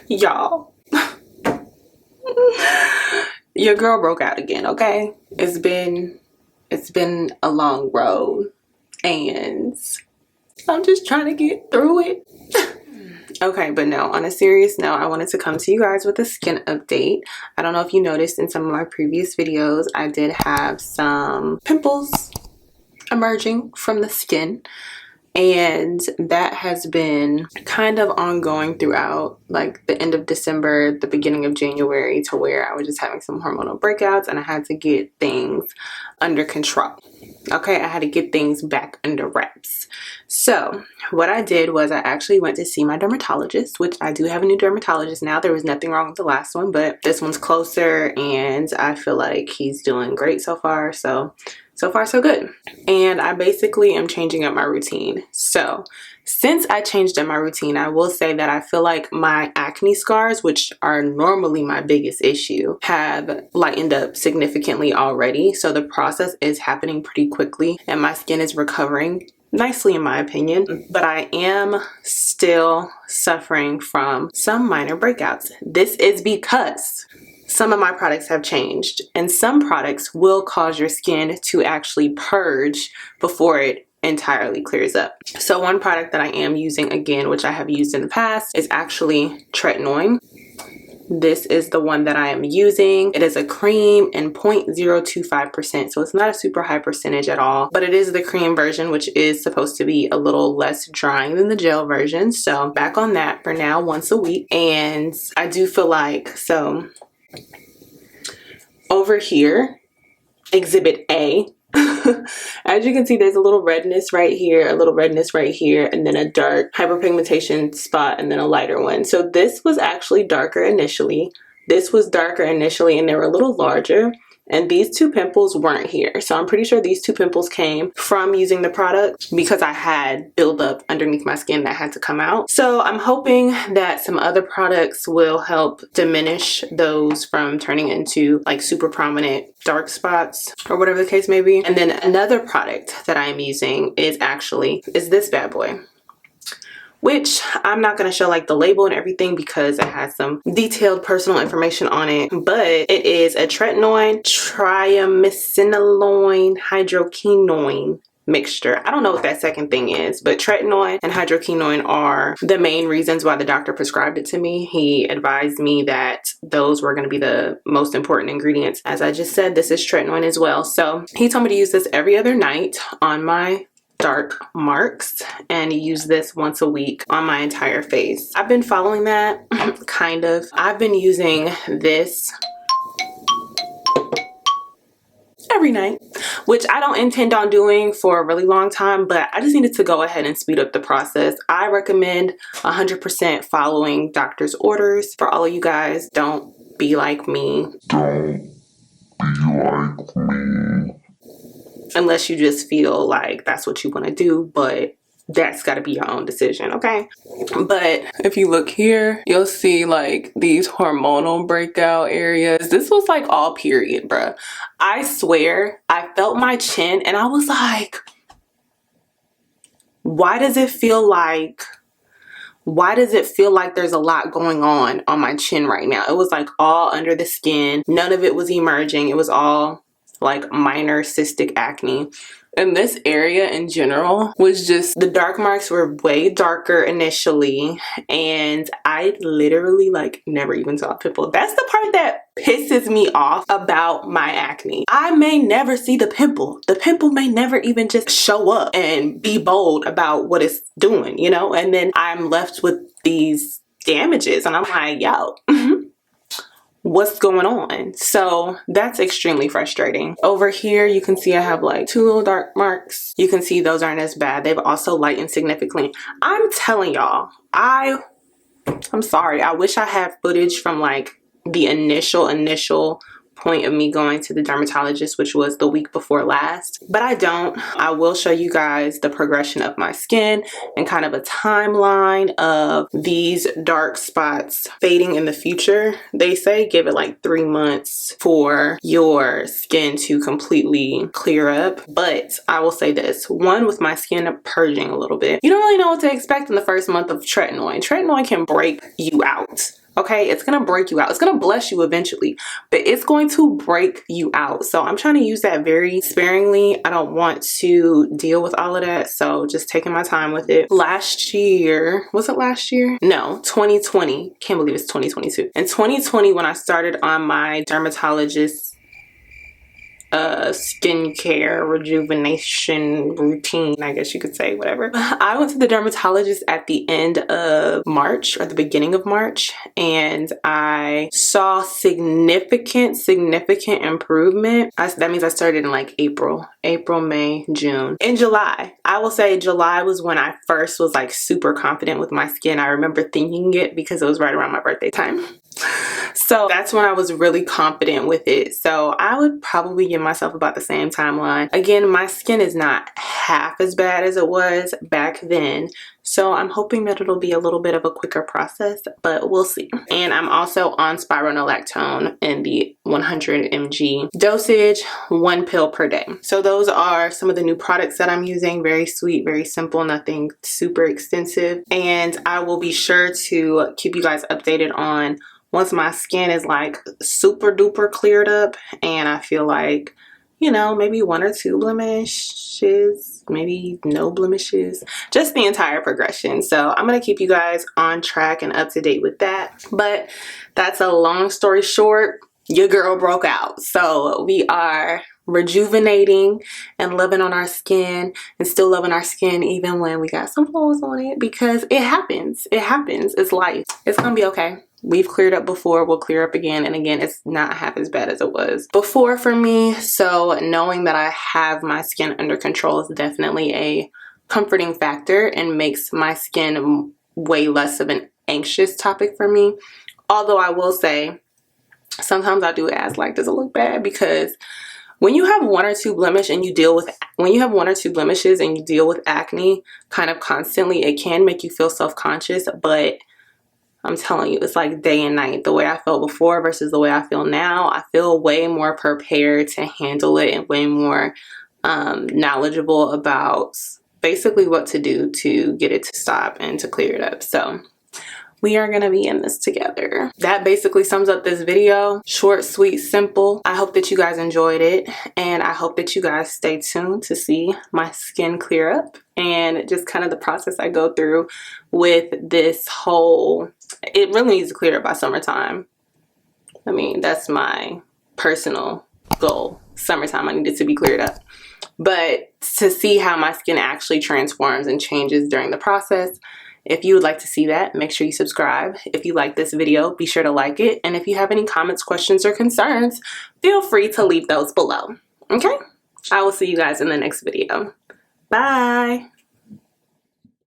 Y'all, your girl broke out again, okay? It's been a long road and I'm just trying to get through it. Okay, but no, on a serious note, I wanted to come to you guys with a skin update. I don't know if you noticed in some of my previous videos, I did have some pimples emerging from the skin, and that has been kind of ongoing throughout like the end of December, the beginning of January, to where I was just having some hormonal breakouts and I had to get things under control. Okay, I had to get things back under wraps. So what I did was I actually went to see my dermatologist, which I do have a new dermatologist now. There was nothing wrong with the last one, but this one's closer and I feel like he's doing great so far. So far so good. And I basically am changing up my routine. So since I changed up my routine, I will say that I feel like my acne scars, which are normally my biggest issue, have lightened up significantly already. So the process is happening pretty quickly and my skin is recovering nicely in my opinion, but I am still suffering from some minor breakouts. This is because some of my products have changed, and some products will cause your skin to actually purge before it entirely clears up. So one product that I am using again, which I have used in the past, is actually tretinoin. This is the one that I am using. It is a cream and 0.025%, so it's not a super high percentage at all, but it is the cream version, which is supposed to be a little less drying than the gel version. So back on that for now, once a week. And I do feel like, so over here, exhibit A, as you can see, there's a little redness right here, a little redness right here, and then a dark hyperpigmentation spot, and then a lighter one. So this was actually darker initially. This was darker initially, and they were a little larger. And these two pimples weren't here. So I'm pretty sure these two pimples came from using the product because I had buildup underneath my skin that had to come out. So I'm hoping that some other products will help diminish those from turning into like super prominent dark spots or whatever the case may be. And then another product that I am using is this bad boy, which I'm not going to show like the label and everything because it has some detailed personal information on it, but it is a tretinoin triamcinolone hydroquinone mixture. I don't know what that second thing is, but tretinoin and hydroquinone are the main reasons why the doctor prescribed it to me. He advised me that those were going to be the most important ingredients. As I just said, this is tretinoin as well. So he told me to use this every other night on my dark marks and use this once a week on my entire face. I've been following that kind of. I've been using this every night, which I don't intend on doing for a really long time, but I just needed to go ahead and speed up the process. I recommend 100% following doctor's orders. For all of you guys, don't be like me. Unless you just feel like that's what you want to do, but that's got to be your own decision, okay? But if you look here, you'll see like these hormonal breakout areas. This was like all period, bruh. I swear, I felt my chin and I was like, why does it feel like there's a lot going on my chin right now? It was like all under the skin. None of it was emerging. It was all like minor cystic acne. And this area in general was just, the dark marks were way darker initially, and I literally like never even saw a pimple. That's the part that pisses me off about my acne. I may never see the pimple. The pimple may never even just show up and be bold about what it's doing, you know? And then I'm left with these damages and I'm like, yo, what's going on? So that's extremely frustrating. Over here, you can see I have like 2 little dark marks. You can see those aren't as bad. They've also lightened significantly. I'm telling y'all, I'm sorry. I wish I had footage from like the initial point of me going to the dermatologist, which was the week before last, but I don't. I will show you guys the progression of my skin and kind of a timeline of these dark spots fading in the future. They say give it like 3 months for your skin to completely clear up, but I will say this, one, with my skin purging a little bit, you don't really know what to expect in the first month of tretinoin. Tretinoin can break you out. Okay, it's gonna break you out. It's gonna bless you eventually, but it's going to break you out. So I'm trying to use that very sparingly. I don't want to deal with all of that, so just taking my time with it. Last year, was it last year? No, 2020. Can't believe it's 2022. In 2020, when I started on my dermatologist skincare rejuvenation routine, I guess you could say, whatever. I went to the dermatologist at the end of March or the beginning of March, and I saw significant improvement. That means I started in like April, May, June. In July, I will say July was when I first was like super confident with my skin. I remember thinking it because it was right around my birthday time. So that's when I was really confident with it. So I would probably give myself about the same timeline. Again, my skin is not half as bad as it was back then. So I'm hoping that it'll be a little bit of a quicker process, but we'll see. And I'm also on spironolactone in the 100 mg dosage, 1 pill per day. So those are some of the new products that I'm using. Very sweet, very simple, nothing super extensive. And I will be sure to keep you guys updated on once my skin is like super duper cleared up and I feel like, you know, maybe 1 or 2 blemishes, maybe no blemishes, just the entire progression. So I'm going to keep you guys on track and up to date with that. But that's a long story short, your girl broke out. So we are rejuvenating and loving on our skin and still loving our skin even when we got some flaws on it, because it happens. It happens. It's life. It's going to be okay. We've cleared up before, we'll clear up again, and again, it's not half as bad as it was before for me. So knowing that I have my skin under control is definitely a comforting factor and makes my skin way less of an anxious topic for me. Although I will say, sometimes I do ask, like, does it look bad? Because when you have 1 or 2 blemishes and you deal with acne kind of constantly, it can make you feel self-conscious, but I'm telling you, it's like day and night. The way I felt before versus the way I feel now, I feel way more prepared to handle it and way more knowledgeable about basically what to do to get it to stop and to clear it up. So we are gonna be in this together. That basically sums up this video. Short, sweet, simple. I hope that you guys enjoyed it, and I hope that you guys stay tuned to see my skin clear up and just kind of the process I go through with this whole, it really needs to clear up by summertime. I mean, that's my personal goal. Summertime, I need it to be cleared up. But to see how my skin actually transforms and changes during the process, if you would like to see that, make sure you subscribe. If you like this video, be sure to like it. And if you have any comments, questions, or concerns, feel free to leave those below. Okay? I will see you guys in the next video. Bye!